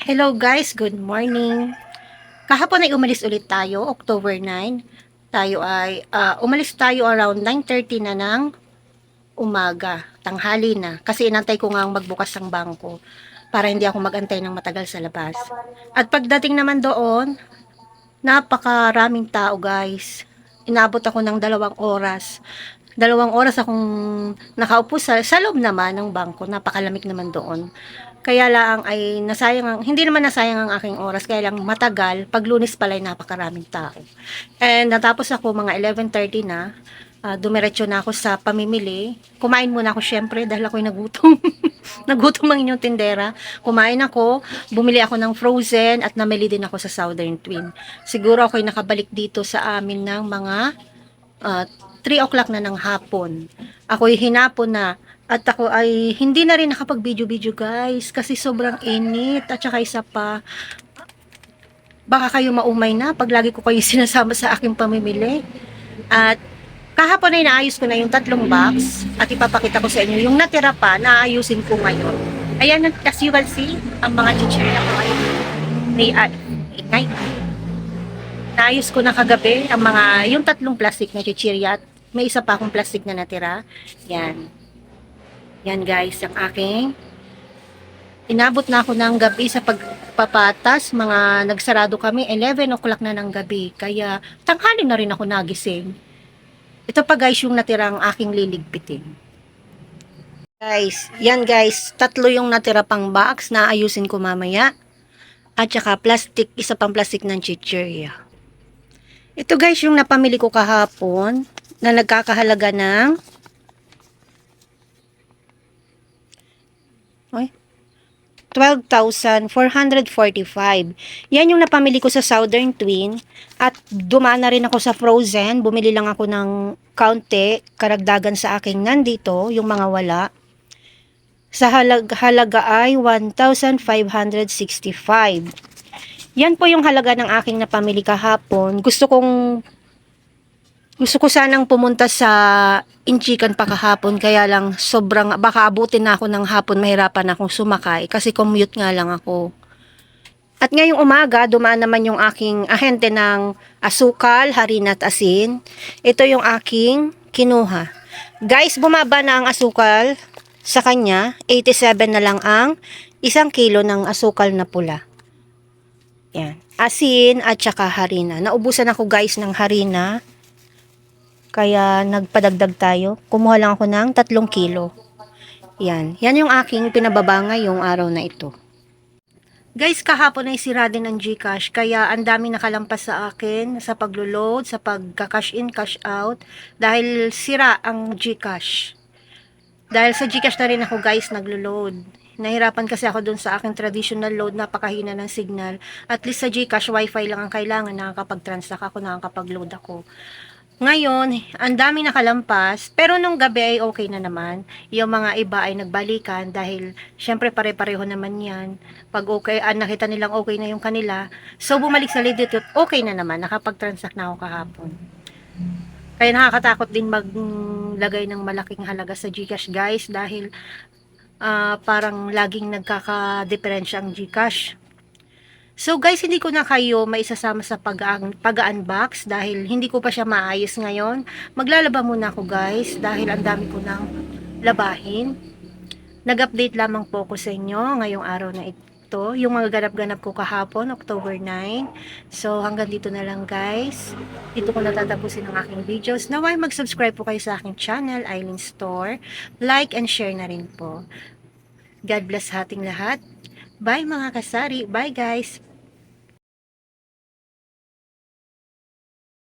Hello guys, good morning. Kahapon ay umalis ulit tayo, October 9. Umalis tayo around 9:30 na ng umaga, tanghali na. Kasi inantay ko nga magbukas ng bangko para hindi ako magantay ng matagal sa labas. At pagdating naman doon, napakaraming tao guys. Inabot ako ng 2 oras. 2 oras akong nakaupo sa loob naman ng bangko. Napakalamig naman doon. Kaya lang ay hindi naman nasayang ang aking oras, kaya lang matagal, pag Lunes pala ay napakaraming tao. And natapos ako mga 11:30 na, dumiretso na ako sa pamimili. Kumain muna ako syempre dahil ako'y nagutom. Nagutom ang inyong tindera. Kumain ako, bumili ako ng frozen at namili din ako sa Southern Twin. Siguro ako'y nakabalik dito sa amin ng mga uh, 3 o'clock na ng hapon. Ako'y hinapon na at ako ay hindi na rin nakapag-video-video guys kasi sobrang init at saka isa pa baka kayo maumay na pag lagi ko kayo sinasama sa aking pamimili. At kahapon ay naayos ko na yung 3 box at ipapakita ko sa inyo yung natira pa na ayusin ko ngayon. Ayan, as you can see, ang mga chichirya ko ngayon ni ingay. Naayos ko na kagabi ang yung 3 plastic na chichirya at may isa pa akong plastic na natira. Yan. Yan guys, ang aking inabot na ako ng gabi sa pagpapatas, mga nagsarado kami 11 o'clock na ng gabi, kaya tanghali na rin ako nagising. Ito pa guys yung natirang aking liligpitin. Guys, yan guys, 3 yung natira pang box na ayusin ko mamaya. At saka plastic, isa pang plastic ng chichirya. Ito guys yung napamili ko kahapon na nagkakahalaga ng 12,445. Yan yung napamili ko sa Southern Twin. At dumaan na rin ako sa Frozen. Bumili lang ako ng kaunti. Karagdagan sa aking nandito, yung mga wala. Sa halaga ay 1,565. Yan po yung halaga ng aking napamili kahapon. Gusto ko sanang pumunta sa Inchican pa kahapon, kaya lang sobrang, baka abutin na ako ng hapon, mahirapan akong sumakay kasi commute nga lang ako. At ngayong umaga, dumaan naman yung aking ahente ng asukal, harina at asin. Ito yung aking kinuha. Guys, bumaba na ang asukal sa kanya. 87 na lang ang 1 kilo ng asukal na pula. Yan. Asin at saka harina. Naubusan ako guys ng harina. Kaya nagpadagdag tayo. Kumuha lang ako ng 3 kilo. Yan. Yan yung aking pinababa ngayong araw na ito. Guys, kahapon ay sira din ang GCash. Kaya ang daming nakalampas sa akin sa paglo-load, sa pagka-cash in, cash out. Dahil sira ang GCash. Dahil sa GCash na rin ako guys naglo-load. Nahirapan kasi ako dun sa aking traditional load, napakahina ng signal. At least sa GCash, wifi lang ang kailangan, nakakapag-transact ako, nakakapag-load ako. Ngayon, ang dami nakalampas, pero nung gabi ay okay na naman. Yung mga iba ay nagbalikan dahil syempre pare-pareho naman yan. Pag okay, nakita nilang okay na yung kanila, so bumalik sa Legit, okay na naman, nakapag-transact na ako kahapon. Kaya nakakatakot din maglagay ng malaking halaga sa GCash guys dahil parang laging nagkaka-diferensya ang GCash. So guys, hindi ko na kayo maisasama sa pag-unbox dahil hindi ko pa siya maayos ngayon. Maglalaba muna ako guys dahil ang dami ko nang labahin. Nag-update lamang po ko sa inyo ngayong araw na ito. Yung mga ganap-ganap ko kahapon, October 9. So hanggang dito na lang guys. Dito ko natatapusin ang aking videos. Naway mag-subscribe po kayo sa aking channel, Eileen Store. Like and share na rin po. God bless ating lahat. Bye mga kasari. Bye guys.